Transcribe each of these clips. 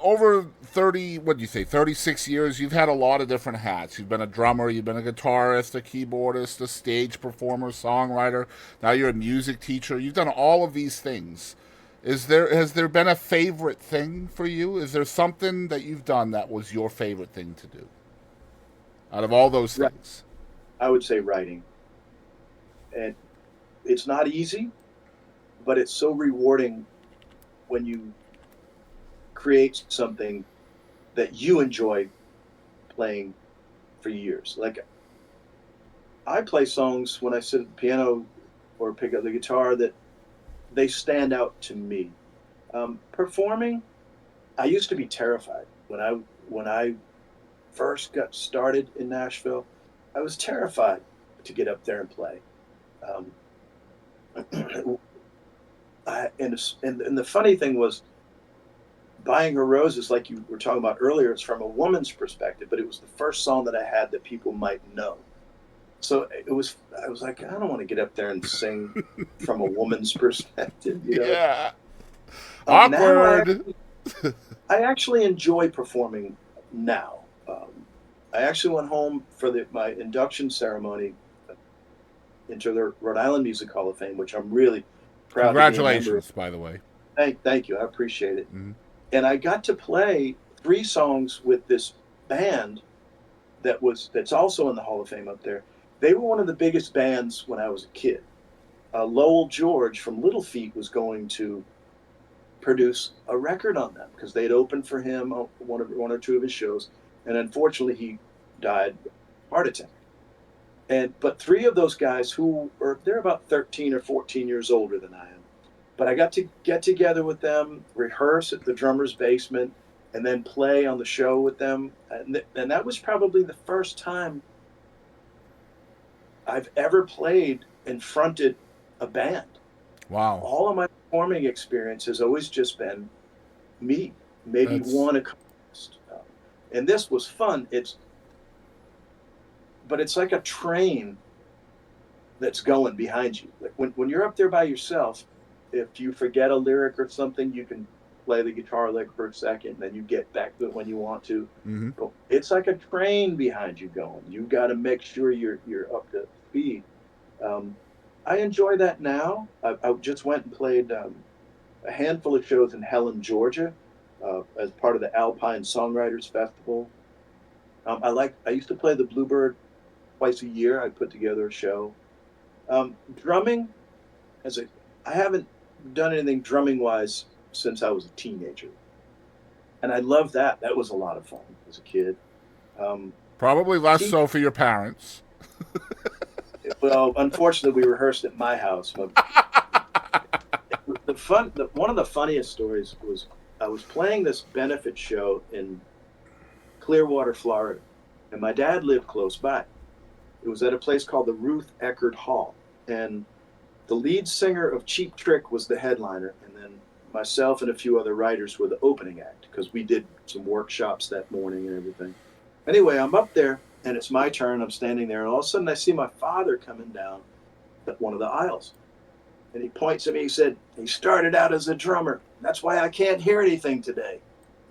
over 30, what do you say, 36 years, you've had a lot of different hats. You've been a drummer, you've been a guitarist, a keyboardist, a stage performer, songwriter. Now you're a music teacher. You've done all of these things. Has there been a favorite thing for you? Is there something that you've done that was your favorite thing to do out of all those Right. things? I would say writing. And it's not easy, but it's so rewarding when you create something that you enjoy playing for years. Like I play songs when I sit at the piano or pick up the guitar that they stand out to me. Performing, I used to be terrified when I first got started in Nashville. I was terrified to get up there and play. Um, and the funny thing was, buying her roses, like you were talking about earlier, it's from a woman's perspective, but it was the first song that I had that people might know. So I was like, I don't want to get up there and sing from a woman's perspective, you know. Yeah. Now Awkward. I actually enjoy performing now. I actually went home for my induction ceremony into the Rhode Island Music Hall of Fame, which I'm really proud to be a member of. Congratulations, by the way. Thank you, I appreciate it. Mm-hmm. And I got to play three songs with this band that's also in the Hall of Fame up there. They were one of the biggest bands when I was a kid. Lowell George from Little Feat was going to produce a record on them because they'd opened for him on one or two of his shows, and unfortunately he died heart attack. And but three of those guys who are they're about 13 or 14 years older than I am, but I got to get together with them, rehearse at the drummer's basement, and then play on the show with them. And that was probably the first time I've ever played and fronted a band. Wow. All of my performing experience has always just been me, maybe That's one accompanist. And this was fun. But it's like a train that's going behind you. Like when you're up there by yourself, if you forget a lyric or something, you can play the guitar lick for a second, then you get back to it when you want to. mm-hmm. But it's like a train behind you going. You got to make sure you're up to speed. Um, I enjoy that now. I just went and played a handful of shows in Helen, Georgia, as part of the Alpine Songwriters Festival. I used to play the Bluebird twice a year. I put together a show. Drumming, as a, I haven't done anything drumming wise since I was a teenager, and I love that. That was a lot of fun as a kid. Um, Probably less teach, so for your parents. well, unfortunately, we rehearsed at my house. One of the funniest stories was I was playing this benefit show in Clearwater, Florida, and my dad lived close by. It was at a place called the Ruth Eckerd Hall, and the lead singer of Cheap Trick was the headliner, and then myself and a few other writers were the opening act because we did some workshops that morning and everything. Anyway, I'm up there and it's my turn. I'm standing there, and all of a sudden I see my father coming down one of the aisles, and he points at me. He said, "He started out as a drummer. That's why I can't hear anything today."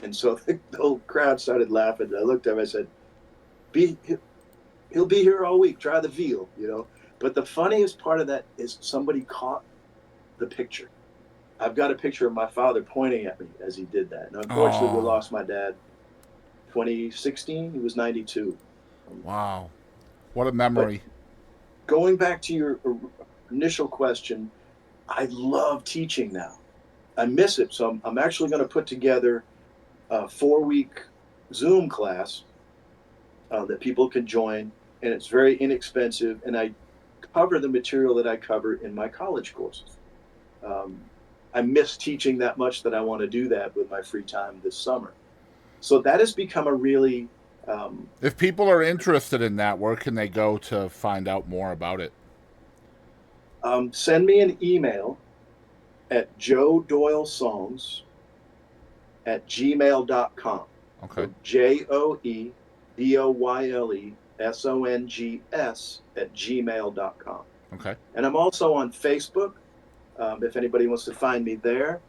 And so the whole crowd started laughing. I looked at him. I said, "Be he'll be here all week. Try the veal, you know." But the funniest part of that is somebody caught the picture. I've got a picture of my father pointing at me as he did that. And unfortunately, we Oh, lost my dad 2016. He was 92. wow. What a But memory. going back to your initial question, I love teaching now. I miss it. So I'm actually going to put together a 4 week Zoom class that people can join. And it's very inexpensive. And I cover the material that I cover in my college courses. Um, I miss teaching that much that I want to do that with my free time this summer. So that has become a really um, If people are interested in that, where can they go to find out more about it? send me an email at Joe Doyle Songs at gmail.com. Okay. So JOEDOYLESONGS at gmail.com. Okay. And I'm also on Facebook if anybody wants to find me there.